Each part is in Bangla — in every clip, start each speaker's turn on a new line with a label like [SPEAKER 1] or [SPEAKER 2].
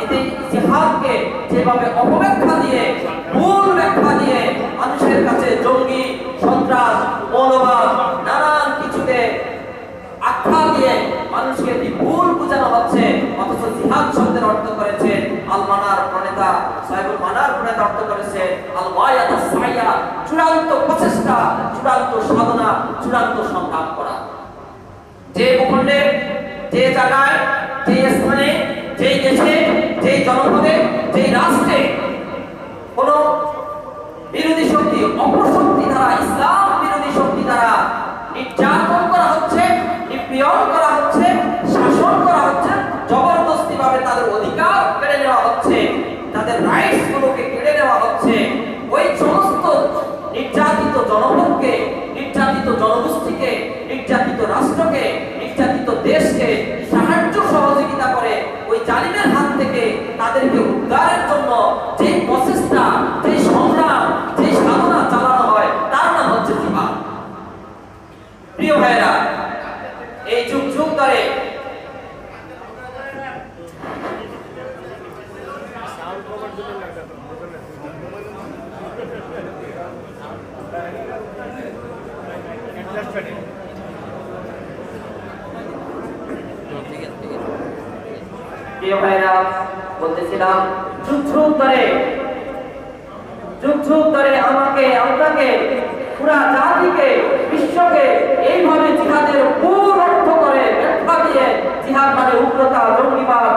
[SPEAKER 1] এতে জিহাদকে যেভাবে অপব্যাখ্যা দিয়ে, ভুল ব্যাখ্যা দিয়ে মানুষের কাছে জঙ্গি, সন্ত্রাস, মৌলবাদ নানান কিছুতে আখ্যা দিয়ে মানুষকে ভুল বোঝানো হচ্ছে, অথচ জিহাদ শব্দের অর্থ করেছে আল মানার প্রণেতা সাহেবুল মানার প্রণেতা অর্থ করেছে আল ওয়ায়াতা সাইয়া, চূড়ান্ত প্রচেষ্টা, চূড়ান্ত সাধনা, চূড়ান্ত সংগ্রাম করা। যে ভূখণ্ডে, যে জায়গায়, যে স্থানে, যে দেশে, যে জনপদে, যে রাষ্ট্রে কোন বিরোধী শক্তি, অপশক্তি দ্বারা, ইসলাম বিরোধী শক্তি দ্বারা নির্যাতন করা হচ্ছে, নিপীড়ন করা হচ্ছে, শাসন করা হচ্ছে, জবরদস্তি ভাবে তাদের অধিকার কেড়ে নেওয়া হচ্ছে, তাদের রাইটস গুলোকে কেড়ে নেওয়া হচ্ছে, ওই সমস্ত নির্যাতিত জনগণকে, নির্যাতিত জনগোষ্ঠীকে, নির্যাতিত রাষ্ট্রকে, নির্যাতিত দেশকে সাহায্য সহযোগিতা করে ওই জালিমের হাত থেকে তাদেরকে উদ্ধারের জন্য যে প্রচেষ্টা, যে সংগ্রাম, যে সাধনা চালানো হয় তার নাম হচ্ছে জিহাদ। প্রিয় ভাইরা, এই যুগ যুগ ধরে প্রিয় ভাইরা বলতেছিলাম, যুগ যুগ ধরে আমাকে, আপনাকে, পুরা জাতিকে, বিশ্বকে এইভাবে জিহাদের মূল অর্থ করে ব্যাখ্যা দিয়ে জিহাদ মানে উগ্রতা, জঙ্গিবাদ,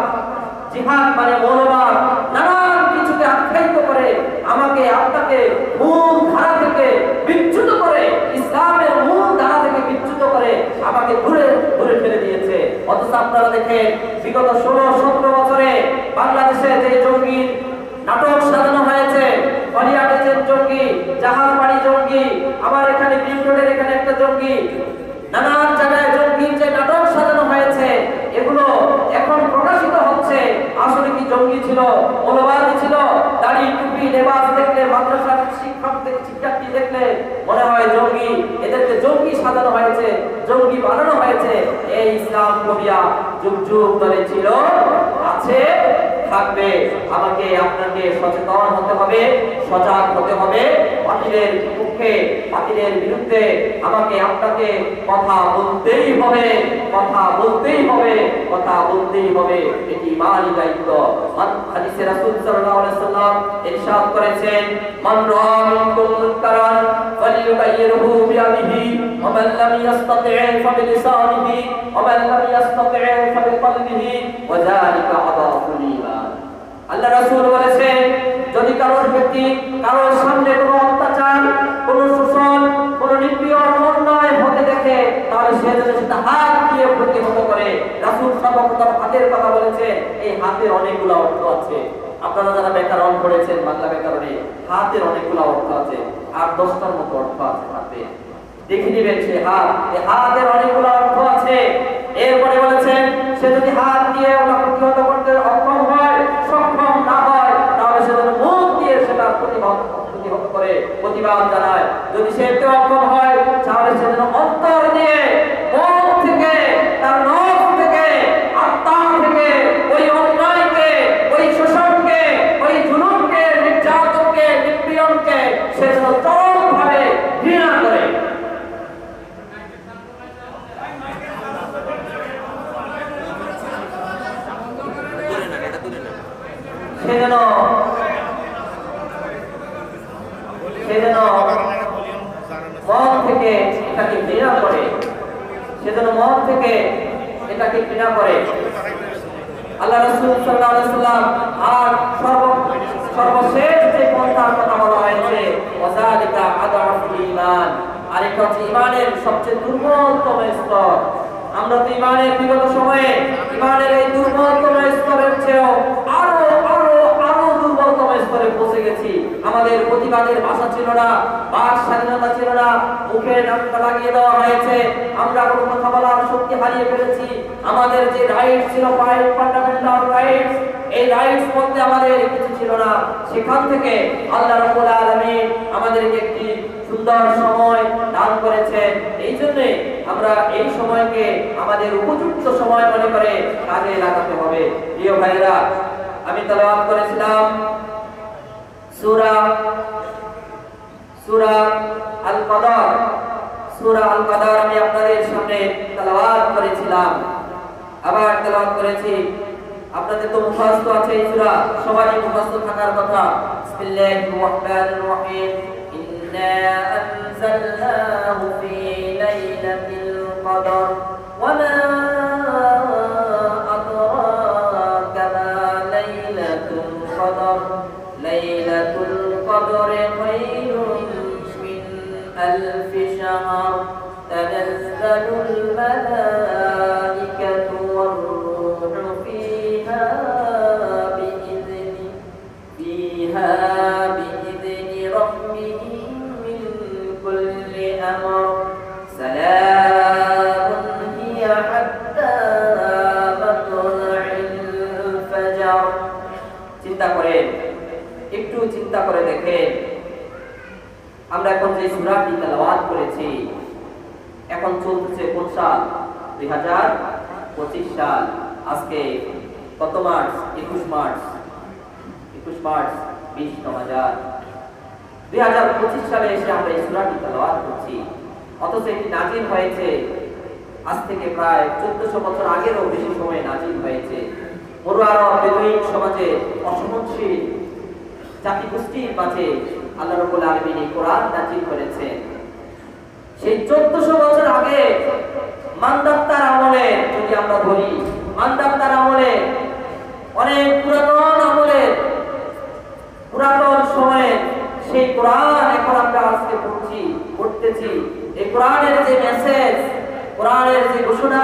[SPEAKER 1] জিহাদ মানে মৌলবাদ, নানান কিছুকে আখ্যায়িত করে আমাকে, আপনাকে মূল ধারা থেকে বিচ্যুত করে, ইসলামের মূল ধারা থেকে বিচ্যুত করে আমাকে দূরে দূরে ফেলে দিয়েছে। অথচ আপনারা দেখেন বিগত 16-17 বছরে বাংলাদেশে যে জঙ্গি নাটক সাজানো হয়েছে, হলিয়াতে যে জঙ্গি, জাহাজবাড়ি জঙ্গি, আমার এখানে গ্রিন রোডের এখানে একটা জঙ্গি, নানান জায়গায় জঙ্গির যে নাটক সাজানো হয়েছে, এগুলো এখন প্রকাশিত হচ্ছে। আসলে কি জঙ্গি ছিল, মৌলবাদী ছিল? দাড়ি, টুপি, লেবাস দেখলে, মাদ্রাসার শিক্ষার্থী দেখলে মনে হয় জঙ্গি। এদেরকে জঙ্গি সাজানো হয়েছে, জঙ্গি বানানো হয়েছে। এই ইসলাম ফোবিয়া যুগ যুগ ধরে ছিল, আছে, থাকবে। আমাকে, আপনাকে সচেতন হতে হবে, সজাগ হতে হবে। বাতিলের পক্ষে, বাতিলের বিরুদ্ধে আমাকে, আপনাকে কথা বলতেই হবে, কথা বলতেই হবে, কথা বলতেই হবে। এটি ইমানি দায়িত্ব। হাদিসে রাসূল সাল্লাল্লাহু আলাইহি ওয়াসাল্লাম ইরশাদ করেছেন, মান রাআ মিনকুম মুনকারান ফালিয়ুগাইয়িরহু বিয়াদিহি ওয়া মান লাম ইস্তাতি' ফাবিলিসানিহি ওয়া মান লাম ইস্তাতি' ফাবিকলবিহি ওয়া যালিকা আদাফুল ঈমান। আল্লাহ রাসূল বলেছেন, যদি কারোর ব্যক্তি, কারোর সামনে কোনো অত্যাচার, কোনো শোষণ, কোনো নিপীড়ন, অন্যায় হতে দেখে, তাহলে সে যেন সেটা হাত দিয়ে প্রতিহত করে। রাসূল সর্বপ্রথম হাতের কথা বলেছেন। এই হাতের অনেকগুলো অর্থ আছে। আপনারা যারা ব্যাকরণ পড়েছেন, বাংলা ব্যাকরণে, হাতের অনেকগুলো অর্থ আছে, আর 10টার মতো অর্থ আছে হাতে। দেখে নেবেন সে হাত, এই হাতের অনেকগুলো অর্থ আছে। এরপরে বলেছেন, সে যদি হাত দিয়ে ওটা প্রতিহত করতে অক্ষম হয়, সক্ষম না হয়, তাহলে সে যেন মুখ দিয়ে সেটা প্রতিহত করে প্রতিবাদ জানায়। যদি সে এতে অক্ষম হয়, তাহলে সে যেন অন্তর দিয়ে, মুখ থেকে, তার নখ থেকে, আত্মা থেকে ওই অন্যায়কে, ওই শোষণকে, ওই জুলুমকে, নির্যাতনকে, নিপীড়নকে সে যেন চরমভাবে ঘৃণা করে। সেজন্য মন থেকে এটাকে ঘৃণা করে, সেজন্য মন থেকে এটাকে ঘৃণা করে। আল্লাহ রাসূল সাল্লাল্লাহু আলাইহি ওয়াসাল্লাম আর সর্বশেষ যে পন্থার কথা বলা হয়েছে, ওয়াযালিকা আদাফুল ঈমান, আর এটা হচ্ছে ঈমানের সবচেয়ে দুর্বলতম স্তর। আমরা তো ঈমানের বিগত সময়ে ঈমানের এই দুর্বলতম স্তরের চেয়েও আরো দুর্বলতম স্তরে পৌঁছে গেছি। আমাদের প্রতিবাদের ভাষা ছিল না, বাক স্বাধীনতা ছিল না, মুখে নামটা লাগিয়ে দেওয়া হয়েছে, আমরা কোনো কথা বলার শক্তি হারিয়ে ফেলেছি। আমাদের যে রাইট ছিল, ফান্ডামেন্টাল রাইটস, এই রাইটস মধ্যে আমাদের কিছু ছিল না। সেখান থেকে আল্লাহ রাব্বুল আলামিন আমাদেরকে একটি সুন্দর সময় দান করেছেন। এই জন্য আমরা এই সময়কে আমাদের উপযুক্ত সময় মনে করে কাজে লাগাতে হবে। প্রিয় ভাইরা, আমি তেলাওয়াত করেছিলাম সূরা আল কদর। সূরা আল কদর আমি আপনাদের সামনে তেলাওয়াত করেছিলাম, আবার তেলাওয়াত করেছি। আপনাদের তো মুখস্থ আছে এই সূরা, সবারই মুখস্থ থাকার কথা। বিসমিল্লাহির রহমানির রহিম। ইন্না আনজালনাহু ফি লাইলাতিল কদর ওয়া মা আদরাকা মা লাইলাতুল কদর লাইলাতুল কদরি খায়রুম মিন আলফি শাহর তানাজ্জালুল মালাইকাতু ওয়ার রূহু ফিহা বিইذনি রাব্বিহিম মিন কুল্লি আমর সালামুন হিয়া হাত্তা মাতলা'ইল ফাজর। চিন্তা করেন, একটু চিন্তা করে দেখেন, আমরা এখন যে সূরাটি তেলাওয়াত করেছি, এখন চলছে কোন সাল? 2025 সাল। আজকে কত মার্চ? 21 মার্চ 2025 সালে এসে আমরা এই সূরাটি তেলাওয়াত করছি। অথচ এটি নাজিল হয়েছে আজ থেকে প্রায় 1400 বছর আগেরও বেশি সময় নাজিল হয়েছে। মরু আরব বেদুইন সমাজে অসহনশীল জাতিগোষ্ঠীর মাঝে আল্লাহ রাব্বুল আলামিন এই কোরআন নাজিল করেছেন। সেই 1400 বছর আগে মানদাত্তার আমলে, যদি আমরা ধরি মানদাত্তার আমলে, অনেক পুরাতন আমলে, পুরাতন সময়ে সেই কোরআন এখন আমরা আজকে পড়তেছি। এই কোরআনের যে মেসেজ, কোরআনের যে ঘোষণা,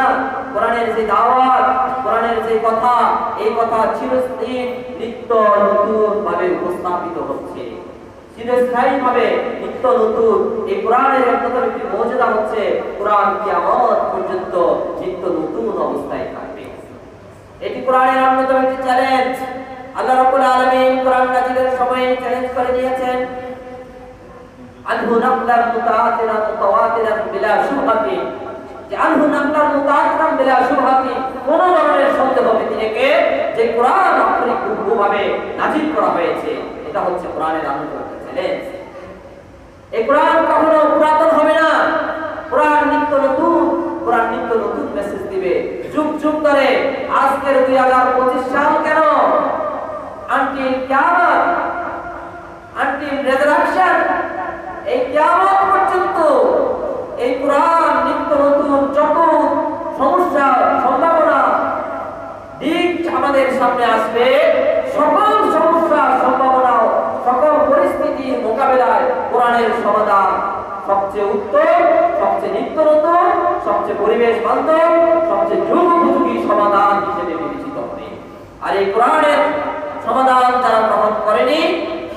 [SPEAKER 1] কোরআনের যে দাওয়াত, কোরআনের যে কথা, এই কথা চিরস্থায়ী নিত্য নতুন ভাবে উপস্থাপিত হচ্ছে। চিরস্থায়ী ভাবে নিত্য নতুন এই কোরআনের অন্যতম একটি মর্যাদা হচ্ছে কোরআন কিয়ামত পর্যন্ত নিত্য নতুন অবস্থায় থাকবে। এটি কোরআনের অন্যতম একটি চ্যালেঞ্জ। আল্লাহ রাব্বুল আলামিন কোরআন নাযিলের সময় চ্যালেঞ্জ করে দিয়েছেন, আনহু নাকলান মুতাওয়াতিরান বিলা শুবহাতি, যে আনহু নাকলান মুতাওয়াতিরান বিলা শুবহাতি, কোন ধরনের সন্দেহ ব্যতিরেকে যে কোরআন অক্ষরিকভাবে নাযিল করা হয়েছে, এটা হচ্ছে কোরআনের অন্যতম চ্যালেঞ্জ। এই কোরআন কখনো পুরাতন হবে না। কোরআন নিত্য নতুন, কোরআন নিত্য নতুন মেসেজ দিবে যুগ যুগ ধরে। আজকের 2025 সাল কেন, আনটিল কিয়ামত, আনটিল রেজারেকশন, এই কিয়ামত পর্যন্ত এই কোরআন নিত্য নতুন যত সমস্যা, সম্ভাবনা, দিক আমাদের সামনে আসবে, সকল সমস্যা, সম্ভাবনা, সকল পরিস্থিতির মোকাবেলায় কোরআনের সমাধান সবচেয়ে উত্তম, সবচেয়ে নিত্য নতুন, সবচেয়ে পরিবেশ বান্ধব, সবচেয়ে যুগ উপযোগী সমাধান হিসেবে বিবেচিত হবে। আর এই কোরআনের সমাধান যারা গ্রহণ করেনি,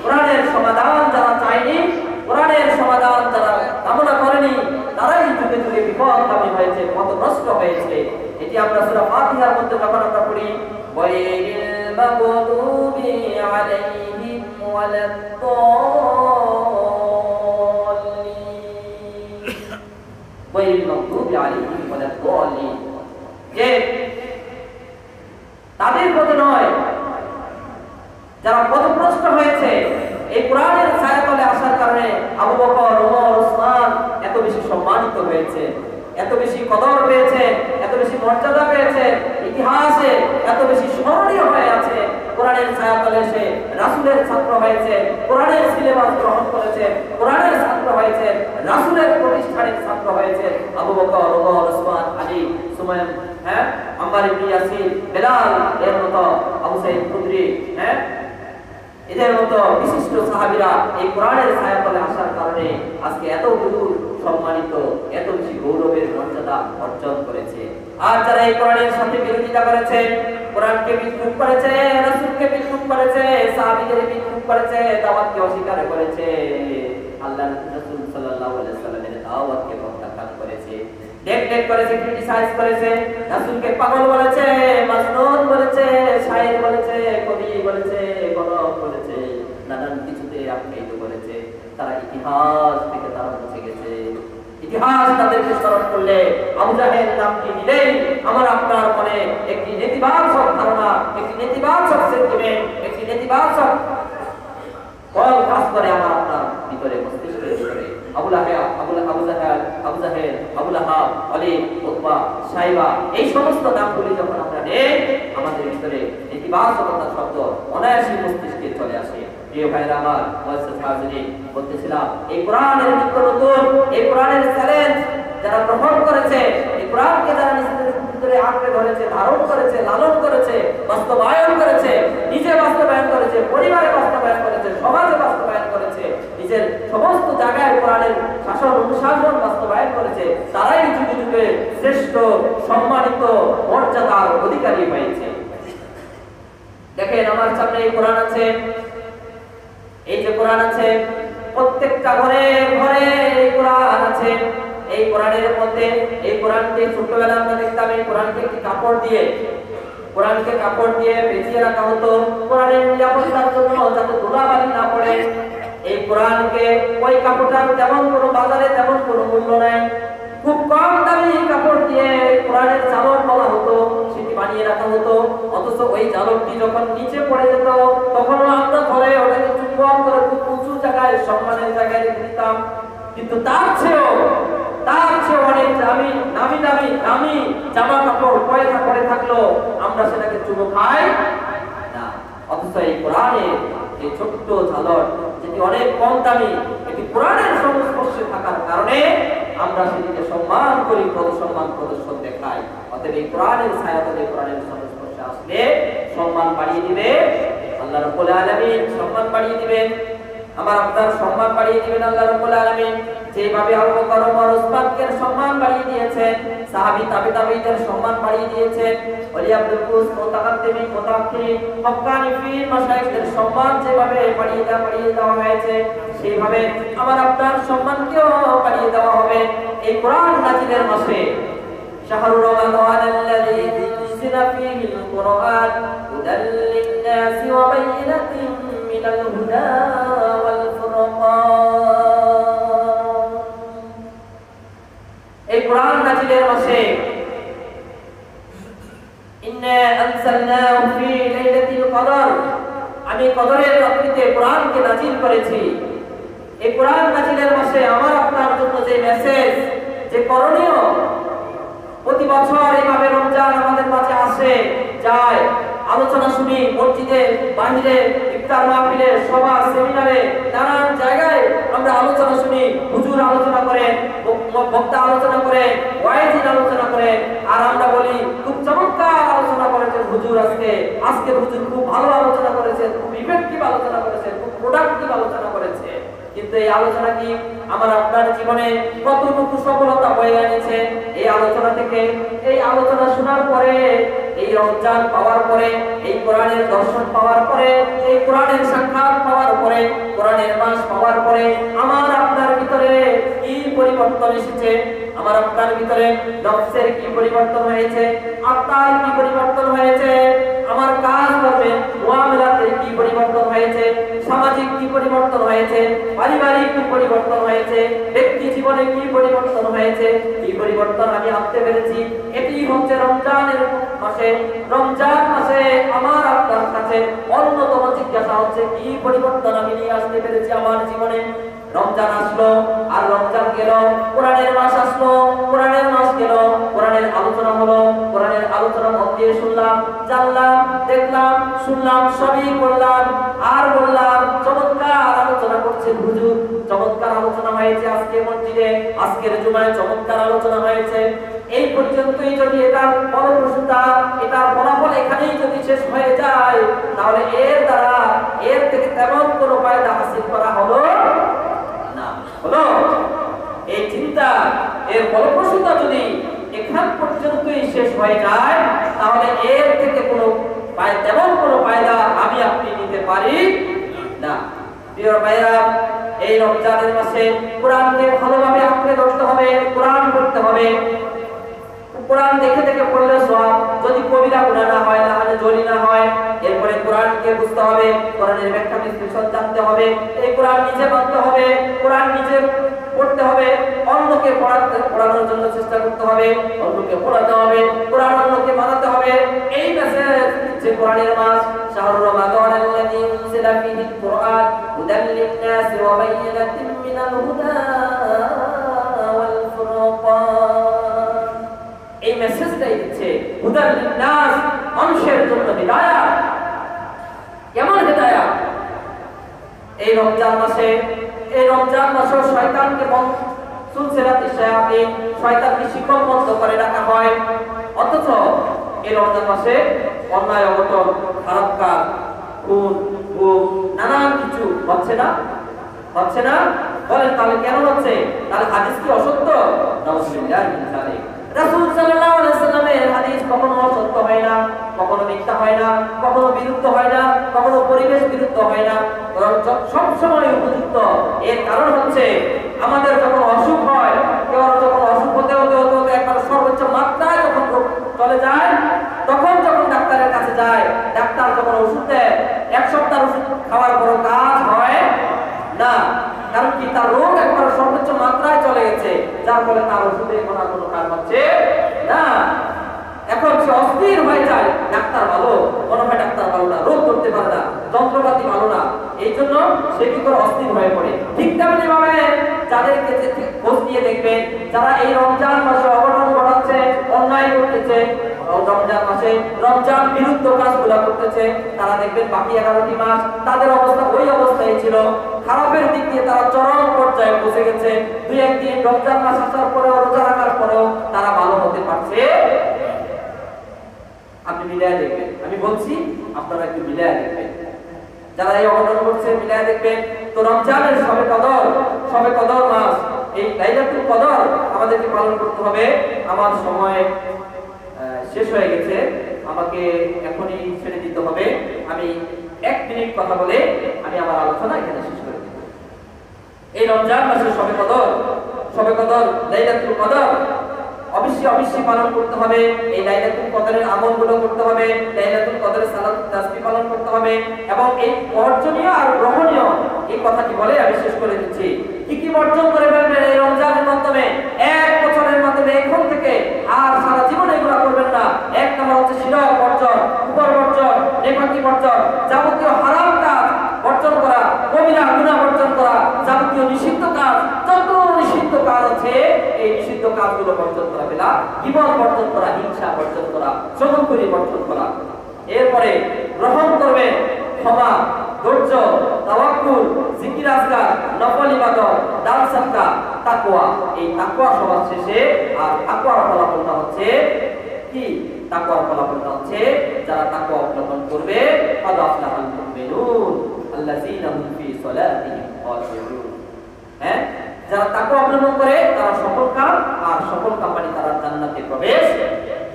[SPEAKER 1] কোরআনের সমাধান যারা চায়নি, কোরআনের সমাধান যারা কামনা করেনি, তারাই যুগে যুগে বিপদগামী হয়েছে, পথভ্রষ্ট হয়েছে। এটি আমরা সূরা ফাতিহার মধ্যে যখন আমরা পড়ি, ওয়াইলিল মাগদুবি আলাইহিম ওয়ালাদ-দাল্লিন, ওয়াইলিল মাগদুবি আলাইহিম ওয়ালাদ-দাল্লিন, যে তাদের পথে নয় যারা পথভ্রষ্ট হয়েছে। এই কোরআনের ছায়াতলে আসার কারণে আবু বকর, ওমর, ওসমান এত বেশি সম্মানিত হয়েছে, এত বেশি কদর পেয়েছে, এত বেশি মর্যাদা পেয়েছে, ইতিহাসে এত বেশি স্মরণীয় হয়ে আছে। কোরআনের ছায়াতলে এসে রাসূলের ছাত্র হয়েছে, কোরআনের সিলেবাস গ্রহণ করেছে, কোরআনের ছাত্র হয়েছে, রাসূলের প্রতিষ্ঠানের ছাত্র হয়েছে আবু বকর, ওমর, ওসমান, আলী, সুমাইয়া, আম্মার ইবনে ইয়াসির, বেলাল, এর মতো আবু সাঈদ খুদরি, এদের মতো বিশিষ্ট সাহাবীরা এই কোরআনের ছায়াতলে আসার কারণে আজকে এত দূর সম্মানিত, এত বেশি গৌরবের মর্যাদা অর্জন করেছে। আর যারা এই কোরআনের সাথে বিরোধিতা করেছে, কোরআনকে বিদ্রুপ করেছে, রাসূলকে বিদ্রুপ করেছে, সাহাবীদের বিদ্রুপ করেছে, দাওয়াতকে অস্বীকার করেছে, আল্লাহর রাসূল সাল্লাল্লাহু আলাইহি ওয়াসাল্লামের দাওয়াতকে প্রত্যাখ্যান করেছে, ডেক করেছে, ক্রিটিসাইজ করেছে, রাসূলকে পাগল বলেছে, মাজনুন বলেছে, শায়ের বলেছে, কবি বলেছে, গলব বলেছে, নানান কিছুতে আখ্যায়িত করেছে। তারা ইতিহাস থেকে তারা মুছে গেছে। ইতিহাস তাদেরকে স্মরণ করলে, আবু জাহেল নামটি নিলেই আমার আপনার মনে একটি নেতিবাচক ধারণা, একটি নেতিবাচক সেন্টিমেন্ট নেতিবাচক ফল কাজ করে আমার আপনার ভিতরে, মস্তিষ্কের ভিতরে। আবু জাহেল, আবু লাহাব, ওয়ালিদ, উতবা, সাইবা, এই সমস্ত নামগুলি যখন আমরা নেই, আমাদের ভিতরে নেতিবাচকতার শব্দ অনায়াসী মস্তিষ্কে চলে আসে। প্রিয় ভাইরা আমার, বলতেছিলাম এই কোরআনের নিত্য নতুন, এই কোরআনের চ্যালেঞ্জ যারা গ্রহণ করেছে, এই কোরআনকে যারা নিজেদের ভিতরে আঁকড়ে ধরেছে, ধারণ করেছে, লালন করেছে, বাস্তবায়ন করেছে, নিজে বাস্তবায়ন করেছে, পরিবারে বাস্তবায়ন করেছে, সমাজে বাস্তবায়ন করেছে, নিজের সমস্ত জায়গায় কোরআনের শাসন অনুশাসন বাস্তবায়ন করেছে, তারাই যুগে যুগে শ্রেষ্ঠ, সম্মানিত, মর্যাদার অধিকারী হয়েছে। দেখেন আমার সামনে এই কোরআন আছে, এই যে কোরআন আছে, প্রত্যেকটা ঘরে ঘরে এই কোরআন আছে। এই কোরআনের মধ্যে, এই কোরআনকে ছোটবেলা আমরা দেখতাম, এই কোরআনকে একটি কাপড় দিয়ে পেঁচিয়ে রাখা হতো কোরআনের নিরাপত্তার জন্য, যাতে ধুলাবালি না পড়ে। এই কোরআনকে, ওই কাপড়টার তেমন কোনো বাজারে তেমন কোনো মূল্য নাই, খুব কম দামি কাপড় দিয়ে কোরআনের চালক বলা হতো, সেটি বানিয়ে রাখা হতো। অথচ ওই চালকটি যখন নিচে পড়ে যেত, তখন আমরা ধরে ওটাকে চুম্বন করে খুব উঁচু জায়গায়, সম্মানের জায়গায় রেখে দিতাম। কিন্তু তার চেয়েও অনেক দামি জামা কাপড় পয়সা পরে থাকলো, আমরা সেটাকে চুমো খাই না। অথচ এই কোরআনের এই ছোট্ট ঝালর, যেটি অনেক কম দামি, এটি কোরআনের সংস্পর্শে থাকার কারণে আমরা সেটিকে সম্মান করি, প্রদর্শন দেখাই। অতএব এই কোরআনের ছায়াতলে, কোরআনের সংস্পর্শে আসলে সম্মান বাড়িয়ে দিবে আল্লাহ রাব্বুল আলামিন, সম্মান বাড়িয়ে দিবেন, আমার আপনার সম্মান বাড়িয়ে দিবেন আল্লাহ রাব্বুল আলামিন। যেভাবে আবু বকর, ওমর, ওসমানকে সম্মান বাড়িয়ে দিয়েছেন, সাহাবী তাবিঈদের সম্মান বাড়িয়ে দিয়েছেন, ওলি আব্দুল কুদুস, মুতাকাদ্দিমিন, মুতাআখিরিন, হক্কানি পীর মাশায়েখদের সম্মান যেভাবে বাড়িয়ে দেওয়া হয়েছে, সেইভাবে আমার আপনার সম্মানকেও বাড়িয়ে দেওয়া হবে। এই কোরআন নাজিলের মাসে, শাহরুর রমাদানাল্লাযী উনজিলা ফীহিল কুরআন হুদাল লিন-নাসি ওয়া বায়িনাতিন মিনাল হুদা ওয়াল ফুরকান। এই কোরআন নাজিলের মাসে, ইন্না আনসালনাহু ফী লাইলাতিল কদর, আমি কদরের রাত্রিতে কোরআনকে নাজিল করেছি। এই কোরআন নাজিলের মাসে আমার আপনার জন্য যে মেসেজ, যে করণীয়, প্রতি বছর এইভাবে রমজান আমাদের মাঝে আসে যায়, আলোচনা শুনি, মসজিদে, বাহিরে, ইফতার মাহফিলে, সভা, সেমিনারে, নানান জায়গায় আমরা আলোচনা শুনি। হুজুর আলোচনা করেন, বক্তা আলোচনা করেন, ওয়াইজিন আলোচনা করেন, আর আমরা বলি খুব চমৎকার আলোচনা করেছেন হুজুর, আজকে হুজুর খুব ভালো আলোচনা করেছেন, খুব ইফেক্টিভ আলোচনা করেছেন, খুব প্রোডাক্টিভ আলোচনা করেছে। কিন্তু এই আলোচনা কি আমার আপনার জীবনে কতটুকু সফলতা বয়ে এনেছে? এই আলোচনা থেকে, এই আলোচনা শোনার পরে, এই রমজান পাওয়ার পরে, এই কোরআনের দর্শন পাওয়ার পরে, এই কোরআনের সাক্ষাৎ পাওয়ার পরে, কোরআনের মাস পাওয়ার পরে আমার আপনার ভিতরে কি পরিবর্তন এসেছে? আমার আপনার ভিতরে নফসের কি পরিবর্তন হয়েছে? আত্মার কি পরিবর্তন হয়েছে? আমার কাজ করবে মুআমালাতের কি পরিবর্তন হয়েছে? সামাজিক কি পরিবর্তন হয়েছে? পারিবারিক কি পরিবর্তন হয়েছে? ব্যক্তি জীবনে কি পরিবর্তন হয়েছে? কি পরিবর্তন আমি আনতে পেরেছি? এটি হচ্ছে রমজানের মাসে, রমজান মাসে আমার আপনার কাছে অন্যতম জিজ্ঞাসা হচ্ছে, কি পরিবর্তন আমি নিয়ে আসতে পেরেছি আমার জীবনে? রমজান আসলো আর রমজান গেল, কোরআনের মাস আসলো, কোরআনের মাস গেল, কোরআনের আলোচনা হলো, কোরআনের আলোচনা মন দিয়ে শুনলাম, জানলাম, দেখলাম, শুনলাম, সবই করলাম, আর বললাম চমৎকার আলোচনা করছে হুজুর, চমৎকার আলোচনা হয়েছে আজকে মসজিদে, আজকের জুমায় চমৎকার আলোচনা হয়েছে। এই পর্যন্তই যদি এটার ফলপ্রসূতা, এটার ফলাফল এখানেই যদি শেষ হয়ে যায়, তাহলে এর দ্বারা এর থেকে তেমন কোনো ফায়দা হাসিল করা হলো না। হলো এই চিন্তা, এর ফলপ্রসূতা যদি এখান পর্যন্তই শেষ হয়ে যায়, তাহলে এর থেকে কোনো তেমন কোনো ফায়দা আমি আপনি নিতে পারি না। প্রিয় ভাইরা, এই রমজানের মাসে কোরআনকে ভালোভাবে আঁকড়ে ধরতে হবে, কোরআন পড়তে হবে। কোরআন দেখে দেখে পড়লে সওয়াব, যদি কবিরা গুনাহ না হয়, তাহলে জলি না হয়। এরপরে কোরআনকে বুঝতে হবে, কোরআনের ব্যাখ্যা বিশ্লেষণ জানতে হবে, এই কোরআন নিজে মানতে হবে, কোরআন নিজে পড়তে হবে, অন্যকে পড়ানোর জন্য চেষ্টা করতে হবে, অন্যকে পড়াতে হবে, কোরআন অন্যকে মানাতে হবে। এই মেসেজ হচ্ছে কোরআনের মাস, শাহরুর রমাদানাল্লাযী হুদাল লিন-নাস ওয়া বায়িনাতিন মিনাল হুদা ওয়াল ফুরকান। এই মেসেজটাই দিচ্ছে হুদাল লিন-নাস, মানুষের জন্য হিদায়াত। কেমন হিদায়াত? এই রমজান মাসে শয়তানকে সুলসিলাতুশ শায়াতিন, শয়তানকে শিকল বন্ধ করে রাখা হয়। অথচ এই রমজান মাসে অন্যায়, অঘটন, খারাপ কাজ, খুন, গুম, নানান কিছু হচ্ছে না? বলেন তাহলে কেন হচ্ছে? তাহলে হাদিস কি অসত্য? নাউযুবিল্লাহি মিন যালিক। রাসূল সাল্লাল্লাহু আলাইহি ওয়াসাল্লামের হাদিস কখনো অসত্য হয় না, কখনো মিথ্যা হয় না, কখনো বিরুদ্ধ হয় না, কখনো পরিবেশ বিরুদ্ধ হয় না, বরং সব সময় উপযুক্ত। এর কারণ হচ্ছে আমাদের যখন অসুখ হয়, কেউ যখন অসুখ হতে একবার সর্বোচ্চ মাত্রায় যখন চলে যায়, তখন যখন ডাক্তারের কাছে যায়, ডাক্তার যখন ওষুধ দেয়, এক সপ্তাহ ওষুধ খাওয়ার পর কাজ হয় না। কারণ কি? তার রোগ একবার সর্বোচ্চ মাত্রায় চলে গেছে, যার ফলে তার ওষুধে এখন আর কোনো কাজ হচ্ছে না। এখন সে অস্থির হয়ে যায়, ডাক্তার ভালো, মনে হয় ডাক্তার ভালো না, রোগ করতে পারে না, যন্ত্রপাতি ভালো না, এই জন্য সে কি করে অস্থির হয়ে পড়ে। ঠিক তেমনি ভাবে যাদেরকে খোঁজ নিয়ে দেখবেন, যারা এই রমজান মাসে অঘটন ঘটাচ্ছে, অন্যায় করতেছে, রমজান মাসে রমজান বিরুদ্ধ কাজগুলা করতেছে, তারা দেখবেন বাকি 11টি মাস তাদের অবস্থা ওই অবস্থায় ছিল। খারাপের দিক দিয়ে তারা চরম পর্যায়ে পৌঁছে গেছে। দুই একদিন রমজান মাস আসার পরেও, রোজা রাখার পরেও তারা ভালো হতে পারছে। আপনি মিলায় দেখবেন, আমি বলছি আপনারা একটু মিলায় দেখবেন, যারা এই অঘটন করছে মিলায় দেখবেন। তো রমজানের শবে কদর মাস, এই লাইলাতুল কদর আমাদেরকে পালন করতে হবে। আমার সময় শেষ হয়ে গেছে, আমাকে এখনই ছেড়ে দিতে হবে। আমি 1 মিনিট কথা বলে আমি আমার আলোচনা এখানে শেষ করে দেব। এই রমজান মাসের শবে কদর লাইলাতুল কদর অবশ্যই পালন করতে হবে। এই লাইলাতুল কদরের আমলগুলো করতে হবে, লাইলাতুল কদরের সালাত তাসবিহ পালন করতে হবে, এবং এই বর্জনীয় আর গ্রহণীয় এই কথাটি বলে আমি শেষ করে দিচ্ছি। কি বর্জন করে ফেলবেন এই রমজানের মাধ্যমে? 1 বছরের মাধ্যমে এখন থেকে আর সারা জীবন এগুলো করবেন না। 1 নম্বর হচ্ছে শিরক বর্জন, কুফর বর্জন, নেফাকি বর্জন, যাবতীয় হারাম কাজ বর্জন করা, কবিরা গুনাহ বর্জন করা, যাবতীয় নিষিদ্ধ কাজ, যত নিষিদ্ধ কাজ আছে এই নিষিদ্ধ কাজগুলো বর্জন করা, বেলা গীবত বর্জন করা, হিংসা বর্জন করা, জগৎখুরি বর্জন করা। এরপরে গ্রহণ করবেন ক্ষমা, ধৈর্য, তাওয়াক্কুল, জিকির আজকার, নফল ইবাদত, দান সাদকা, তাকওয়া। এই তাকওয়া সবার শেষে, আর তাকওয়ার ফলাফলটা হচ্ছে কি? তাকওয়ার ফলাফলটা হচ্ছে যারা তাকওয়া অবলম্বন করবে, ক্বাদ আফলাহাল মুমিনুন আল্লাযীনা হুম ফী সালাতিহিম খাশিউন। হ্যাঁ, যারা তাকওয়া অবলম্বন করে তারা সফল কাম, আর সফল কামানি তারা জান্নাতে প্রবেশ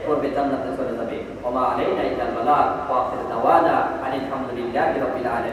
[SPEAKER 1] করবে, জান্নাতে চলে যাবে। ওয়া মা আলাইনা ইল্লাল বালাগ ওয়া আখিরু দাওয়ানা আনিল হামদুলিল্লাহি রাব্বিল আলামিন।